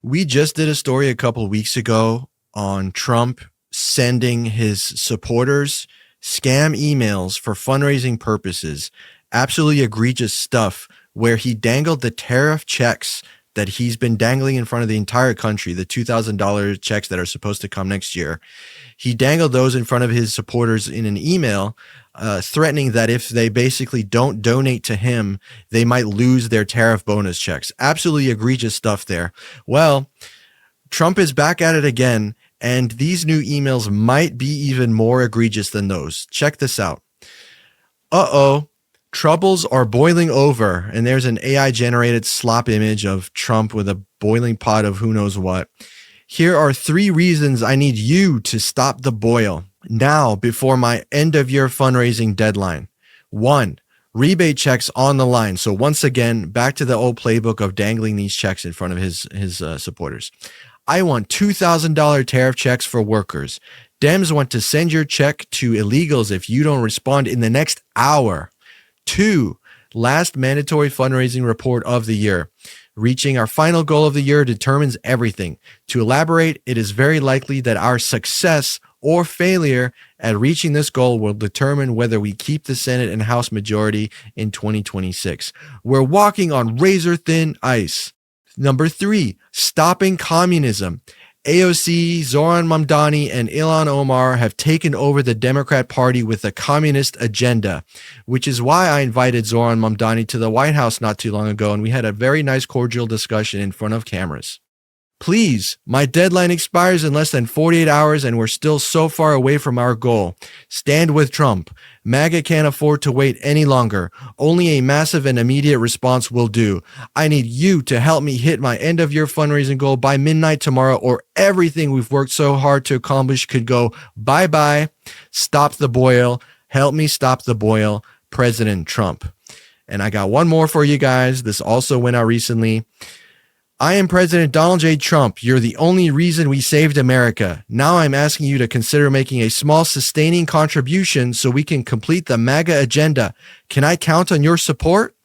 We just did a story a couple weeks ago on Trump sending his supporters scam emails for fundraising purposes. Absolutely egregious stuff where he dangled the tariff checks that he's been dangling in front of the entire country, the $2,000 checks that are supposed to come next year. He dangled those in front of his supporters in an email, threatening that if they basically don't donate to him, they might lose their tariff bonus checks. Absolutely egregious stuff there. Well, Trump is back at it again, and these new emails might be even more egregious than those. Check this out. Troubles are boiling over, and there's an AI-generated slop image of Trump with a boiling pot of who knows what. Here are 3 reasons I need you to stop the boil now before my end-of-year fundraising deadline. 1, rebate checks on the line. So once again, back to the old playbook of dangling these checks in front of his supporters. I want $2,000 tariff checks for workers. Dems want to send your check to illegals if you don't respond in the next hour. 2, last mandatory fundraising report of the year. Reaching our final goal of the year determines everything. To elaborate, it is very likely that our success or failure at reaching this goal will determine whether we keep the Senate and House majority in 2026. We're walking on razor-thin ice. Number 3, stopping communism. AOC, Zoran Mamdani, and Ilhan Omar have taken over the Democrat Party with a communist agenda, which is why I invited Zoran Mamdani to the White House not too long ago, and we had a very nice cordial discussion in front of cameras. Please, my deadline expires in less than 48 hours and we're still so far away from our goal. Stand with Trump. MAGA can't afford to wait any longer. Only a massive and immediate response will do. I need you to help me hit my end-of-year fundraising goal by midnight tomorrow, or everything we've worked so hard to accomplish could go bye-bye. Stop the boil. Help me stop the boil. President Trump. And I got one more for you guys. This also went out recently. I am President Donald J. Trump. You're the only reason we saved America. Now I'm asking you to consider making a small sustaining contribution so we can complete the MAGA agenda. Can I count on your support?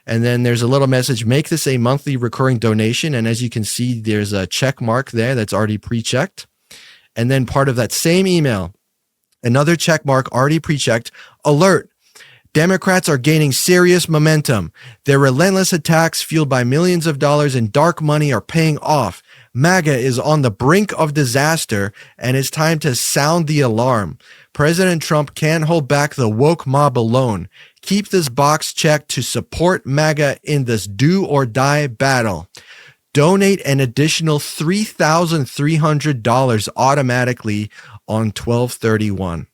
And then there's a little message, make this a monthly recurring donation. And as you can see, there's a check mark there that's already pre-checked. And then part of that same email, another check mark already pre-checked, alert. Democrats are gaining serious momentum. Their relentless attacks fueled by millions of dollars in dark money are paying off. MAGA is on the brink of disaster, and it's time to sound the alarm. President Trump can't hold back the woke mob alone. Keep this box checked to support MAGA in this do-or-die battle. Donate an additional $3,300 automatically on 12/31.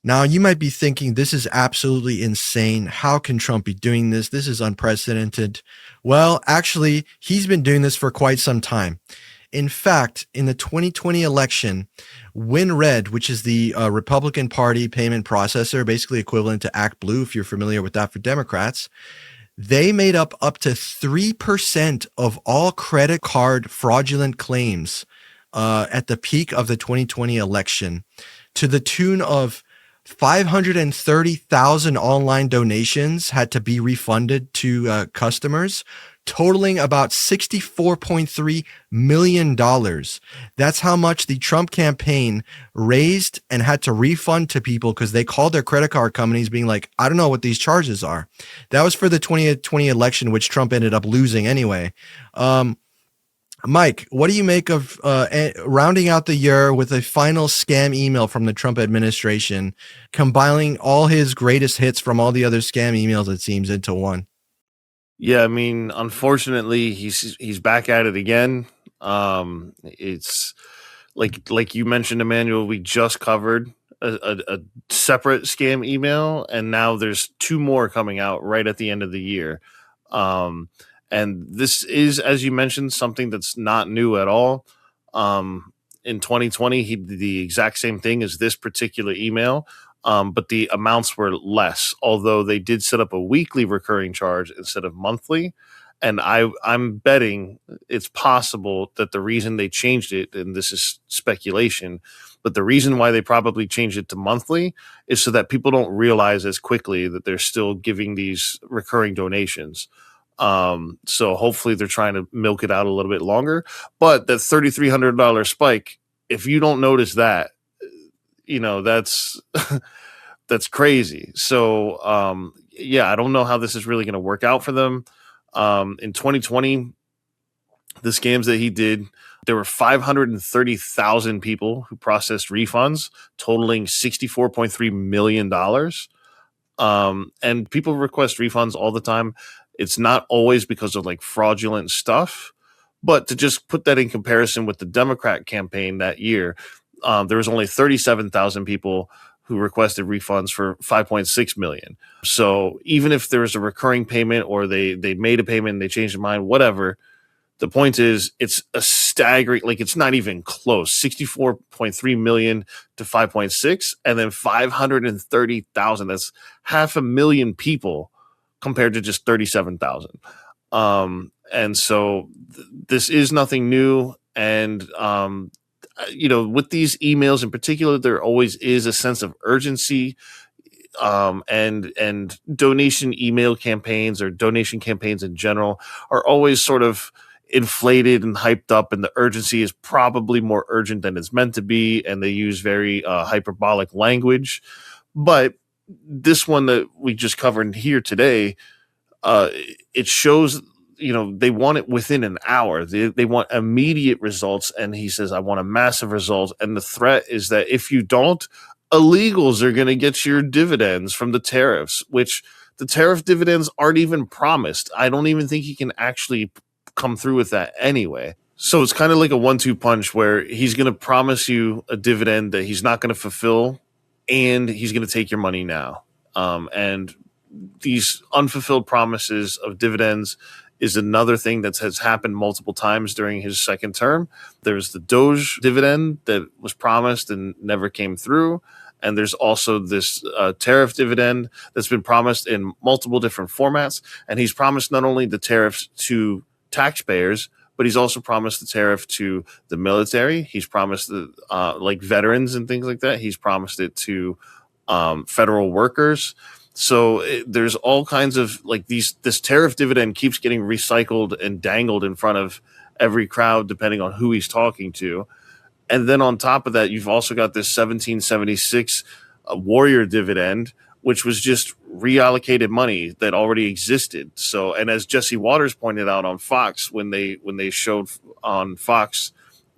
Now, you might be thinking, this is absolutely insane. How can Trump be doing this? This is unprecedented. Well, actually, he's been doing this for quite some time. In fact, in the 2020 election, WinRed, which is the Republican Party payment processor, basically equivalent to ActBlue, if you're familiar with that for Democrats, they made up to 3% of all credit card fraudulent claims at the peak of the 2020 election, to the tune of 530,000 online donations had to be refunded to customers, totaling about $64.3 million. That's how much the Trump campaign raised and had to refund to people because they called their credit card companies being like, I don't know what these charges are. That was for the 2020 election, which Trump ended up losing anyway. Mike, what do you make of rounding out the year with a final scam email from the Trump administration, compiling all his greatest hits from all the other scam emails, it seems, into one? Yeah, I mean, unfortunately, he's back at it again. It's like you mentioned, Emmanuel, we just covered a separate scam email, and now there's 2 more coming out right at the end of the year. And this is, as you mentioned, something that's not new at all. In 2020, he did the exact same thing as this particular email, but the amounts were less, although they did set up a weekly recurring charge instead of monthly. And I'm betting it's possible that the reason they changed it, and this is speculation, but the reason why they probably changed it to monthly is so that people don't realize as quickly that they're still giving these recurring donations. So hopefully they're trying to milk it out a little bit longer. But that $3,300 spike, if you don't notice that, that's that's crazy. So yeah, I don't know how this is really going to work out for them. In 2020, the scams that he did, there were 530,000 people who processed refunds totaling $64.3 million. And people request refunds all the time. It's not always because of like fraudulent stuff, but to just put that in comparison with the Democrat campaign that year, there was only 37,000 people who requested refunds for 5.6 million. So even if there was a recurring payment or they made a payment and they changed their mind, whatever, the point is it's a staggering, like it's not even close, 64.3 million to 5.6, and then 530,000. That's 500,000 people compared to just 37,000. And so this is nothing new. And, with these emails in particular, there always is a sense of urgency. And donation email campaigns or donation campaigns in general are always sort of inflated and hyped up, and the urgency is probably more urgent than it's meant to be, and they use very hyperbolic language. But this one that we just covered here today, it shows they want it within an hour. They want immediate results, and he says, I want a massive result, and the threat is that if you don't, illegals are going to get your dividends from the tariffs, which the tariff dividends aren't even promised. I don't even think he can actually come through with that anyway. So it's kind of like a 1-2 punch where he's going to promise you a dividend that he's not going to fulfill, and he's going to take your money now. And these unfulfilled promises of dividends is another thing that has happened multiple times during his second term. There's the Doge dividend that was promised and never came through. And there's also this tariff dividend that's been promised in multiple different formats. And he's promised not only the tariffs to taxpayers, but he's also promised the tariff to the military. He's promised the like veterans and things like that. He's promised it to federal workers. So there's all kinds of like this tariff dividend keeps getting recycled and dangled in front of every crowd, depending on who he's talking to. And then on top of that, you've also got this 1776 warrior dividend, which was just reallocated money that already existed. So, and as Jesse Waters pointed out on Fox, when they showed on Fox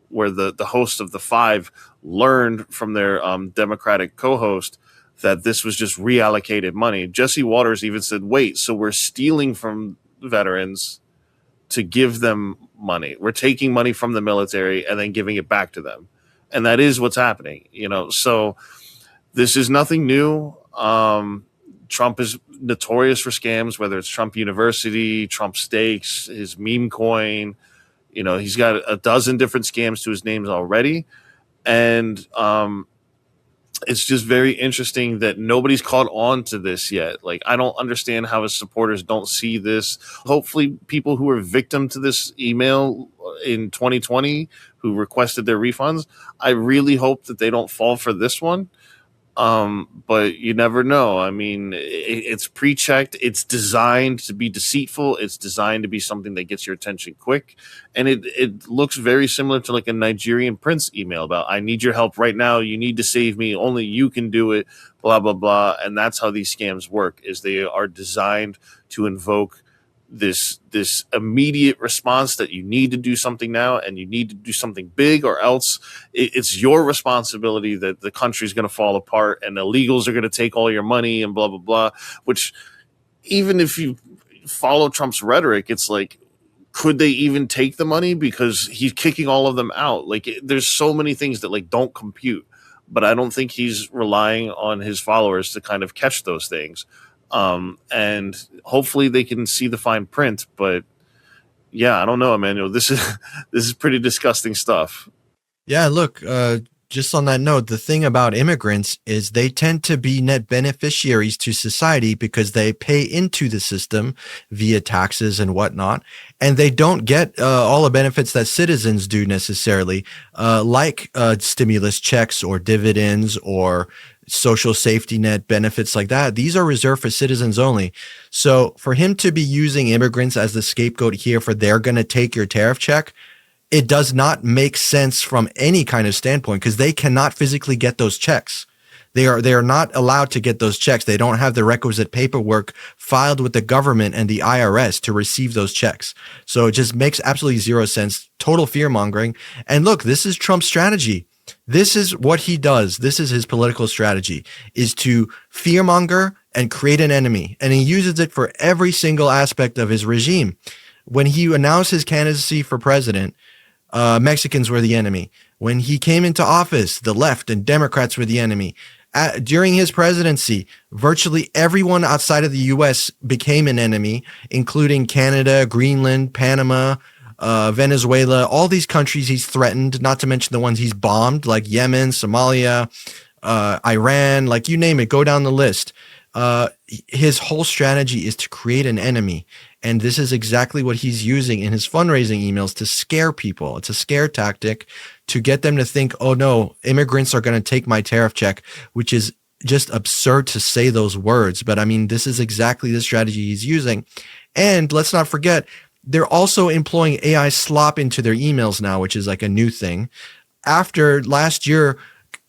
where the host of the Five learned from their Democratic co-host that this was just reallocated money. Jesse Waters even said, wait, so we're stealing from veterans to give them money. We're taking money from the military and then giving it back to them. And that is what's happening, So this is nothing new. Trump is notorious for scams, whether it's Trump University, Trump Stakes, his meme coin. He's got a dozen different scams to his names already. And it's just very interesting that nobody's caught on to this yet. Like, I don't understand how his supporters don't see this. Hopefully people who were victim to this email in 2020 who requested their refunds, I really hope that they don't fall for this one. But you never know. I mean, it's pre-checked. It's designed to be deceitful. It's designed to be something that gets your attention quick. And it looks very similar to like a Nigerian prince email about, I need your help right now. You need to save me. Only you can do it, blah, blah, blah. And that's how these scams work, is they are designed to invoke this immediate response that you need to do something now and you need to do something big, or else it's your responsibility that the country's going to fall apart and illegals are going to take all your money and blah, blah, blah. Which, even if you follow Trump's rhetoric, it's like, could they even take the money? Because he's kicking all of them out. Like, there's so many things that like don't compute, but I don't think he's relying on his followers to kind of catch those things. And hopefully they can see the fine print, but yeah, I don't know, Emmanuel. This is pretty disgusting stuff. Yeah, look, just on that note, the thing about immigrants is they tend to be net beneficiaries to society because they pay into the system via taxes and whatnot, and they don't get all the benefits that citizens do necessarily, like stimulus checks or dividends or social safety net benefits like that. These are reserved for citizens only. So for him to be using immigrants as the scapegoat here for they're going to take your tariff check, it does not make sense from any kind of standpoint because they cannot physically get those checks. They are not allowed to get those checks. They don't have the requisite paperwork filed with the government and the IRS to receive those checks. So it just makes absolutely zero sense. Total fear mongering. And look, this is Trump's strategy. This is what he does. This is his political strategy, is to fearmonger and create an enemy. And he uses it for every single aspect of his regime. When he announced his candidacy for president, Mexicans were the enemy. When he came into office, the left and Democrats were the enemy. During his presidency, virtually everyone outside of the U.S. became an enemy, including Canada, Greenland, Panama, Venezuela, all these countries he's threatened, not to mention the ones he's bombed, like Yemen, Somalia, Iran, like you name it, go down the list. His whole strategy is to create an enemy. And this is exactly what he's using in his fundraising emails to scare people. It's a scare tactic to get them to think, oh no, immigrants are going to take my tariff check, which is just absurd to say those words. But I mean, this is exactly the strategy he's using. And let's not forget, they're also employing AI slop into their emails now, which is like a new thing. After last year,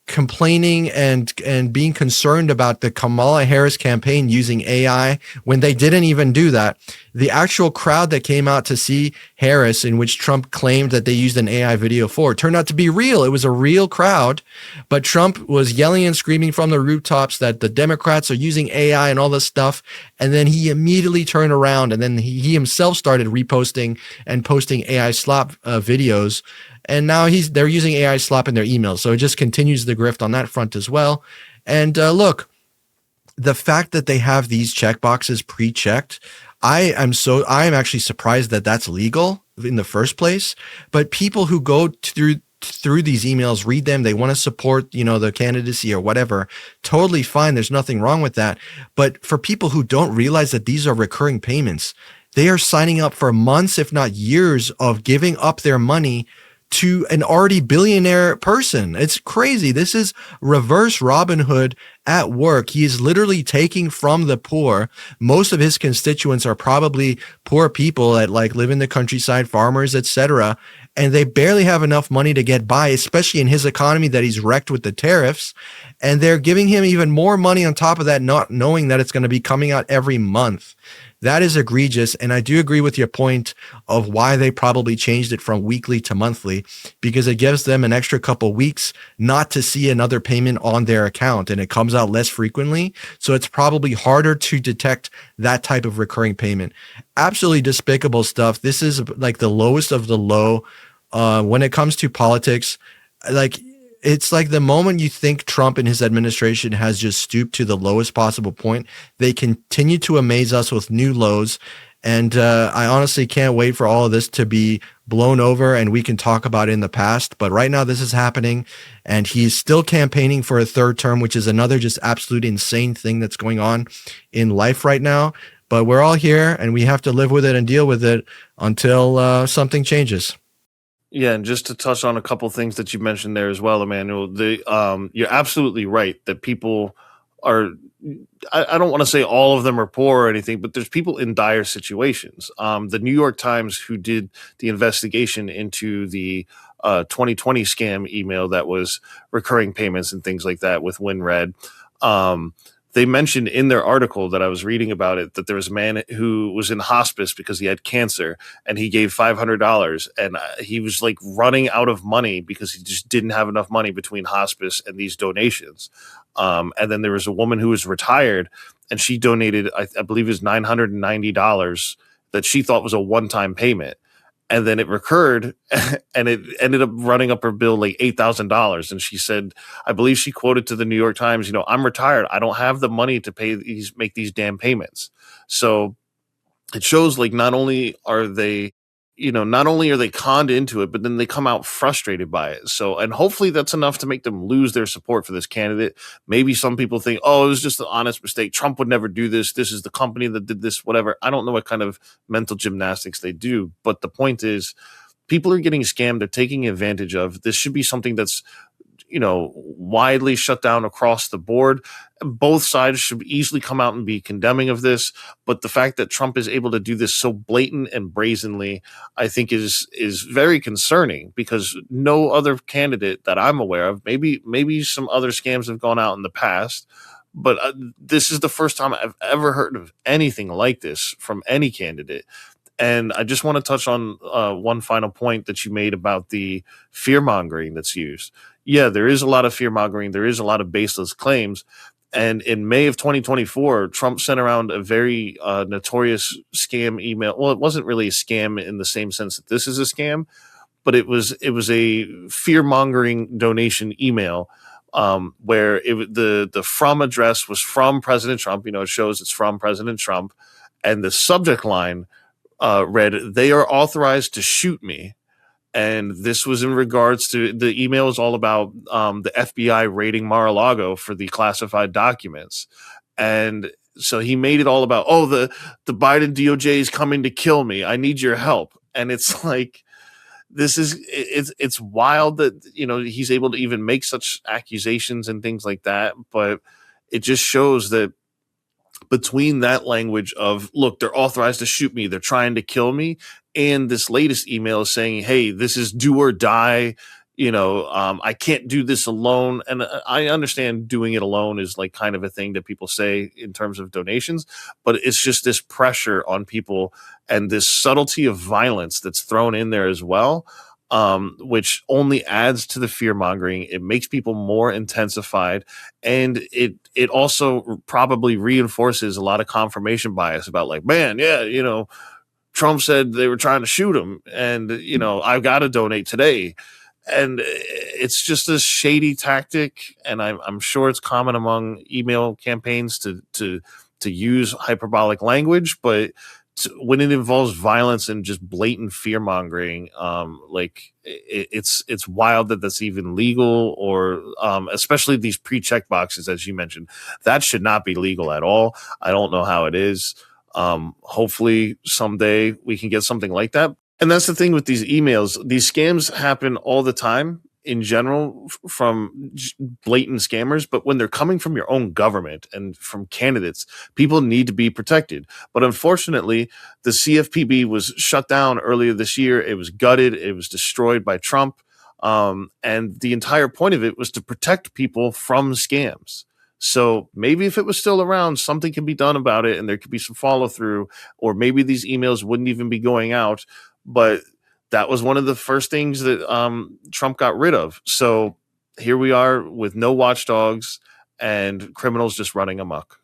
complaining and being concerned about the Kamala Harris campaign using AI when they didn't even do that. The actual crowd that came out to see Harris, in which Trump claimed that they used an AI video for, turned out to be real. It was a real crowd, but Trump was yelling and screaming from the rooftops that the Democrats are using AI and all this stuff. And then he immediately turned around and then he himself started reposting and posting AI slop videos. And now they're using AI slop in their emails. So it just continues the grift on that front as well. And look, the fact that they have these checkboxes pre-checked, I am actually surprised that that's legal in the first place. But people who go through these emails, read them, they want to support, the candidacy or whatever, totally fine. There's nothing wrong with that. But for people who don't realize that these are recurring payments, they are signing up for months, if not years, of giving up their money to an already billionaire person. It's crazy. This is reverse Robin Hood at work. He is literally taking from the poor. Most of his constituents are probably poor people that live in the countryside, farmers, etc. And they barely have enough money to get by, especially in his economy that he's wrecked with the tariffs. And they're giving him even more money on top of that, not knowing that it's going to be coming out every month. That is egregious. And I do agree with your point of why they probably changed it from weekly to monthly, because it gives them an extra couple weeks not to see another payment on their account, and it comes out less frequently. So it's probably harder to detect that type of recurring payment. Absolutely despicable stuff. This is like the lowest of the low when it comes to politics. It's like the moment you think Trump and his administration has just stooped to the lowest possible point, they continue to amaze us with new lows. And I honestly can't wait for all of this to be blown over and we can talk about it in the past. But right now this is happening, and he's still campaigning for a third term, which is another just absolute insane thing that's going on in life right now. But we're all here and we have to live with it and deal with it until something changes. Yeah, and just to touch on a couple things that you mentioned there as well, Emmanuel, you're absolutely right that people are, I don't want to say all of them are poor or anything, but there's people in dire situations. The New York Times, who did the investigation into the 2020 scam email that was recurring payments and things like that with WinRed, they mentioned in their article that I was reading about it that there was a man who was in hospice because he had cancer, and he gave $500, and he was running out of money because he just didn't have enough money between hospice and these donations. And then there was a woman who was retired, and she donated, I believe it was $990 that she thought was a one-time payment. And then it recurred, and it ended up running up her bill like $8,000. And she said, I believe she quoted to the New York Times, I'm retired. I don't have the money to make these damn payments. So it shows not only are they, not only are they conned into it, but then they come out frustrated by it. So, and hopefully that's enough to make them lose their support for this candidate. Maybe some people think, oh, it was just an honest mistake. Trump would never do this. This is the company that did this, whatever. I don't know what kind of mental gymnastics they do. But the point is, people are getting scammed. They're taking advantage of. This should be something that's widely shut down across the board. Both sides should easily come out and be condemning of this, but the fact that Trump is able to do this so blatant and brazenly, I think is very concerning, because no other candidate that I'm aware of, maybe some other scams have gone out in the past, but this is the first time I've ever heard of anything like this from any candidate. And I just want to touch on one final point that you made about the fear mongering that's used. Yeah, there is a lot of fear mongering. There is a lot of baseless claims. And in May of 2024, Trump sent around a very notorious scam email. Well, it wasn't really a scam in the same sense that this is a scam, but it was a fear mongering donation email where the from address was from President Trump. It shows it's from President Trump, and the subject line read, "They are authorized to shoot me." And this was in regards to, the email is all about the FBI raiding Mar-a-Lago for the classified documents. And so he made it all about, oh, the Biden DOJ is coming to kill me. I need your help. And it's like, it's wild that, he's able to even make such accusations and things like that. But it just shows that between that language of, look, they're authorized to shoot me, they're trying to kill me, and this latest email is saying, hey, this is do or die, I can't do this alone. And I understand doing it alone is like kind of a thing that people say in terms of donations, but it's just this pressure on people and this subtlety of violence that's thrown in there as well, which only adds to the fear mongering. It makes people more intensified, and it also probably reinforces a lot of confirmation bias about, like, man, yeah, Trump said they were trying to shoot him, and I've got to donate today. And it's just a shady tactic, and I'm sure it's common among email campaigns to use hyperbolic language, but when it involves violence and just blatant fear mongering, it's wild that that's even legal, or especially these pre-check boxes, as you mentioned, that should not be legal at all. I don't know how it is. Hopefully someday we can get something like that. And that's the thing with these emails. These scams happen all the time in general from blatant scammers, but when they're coming from your own government and from candidates, people need to be protected. But unfortunately, the CFPB was shut down earlier this year. It was gutted. It was destroyed by Trump. And the entire point of it was to protect people from scams. So maybe if it was still around, something can be done about it, and there could be some follow through, or maybe these emails wouldn't even be going out. But that was one of the first things that Trump got rid of. So here we are with no watchdogs and criminals just running amok.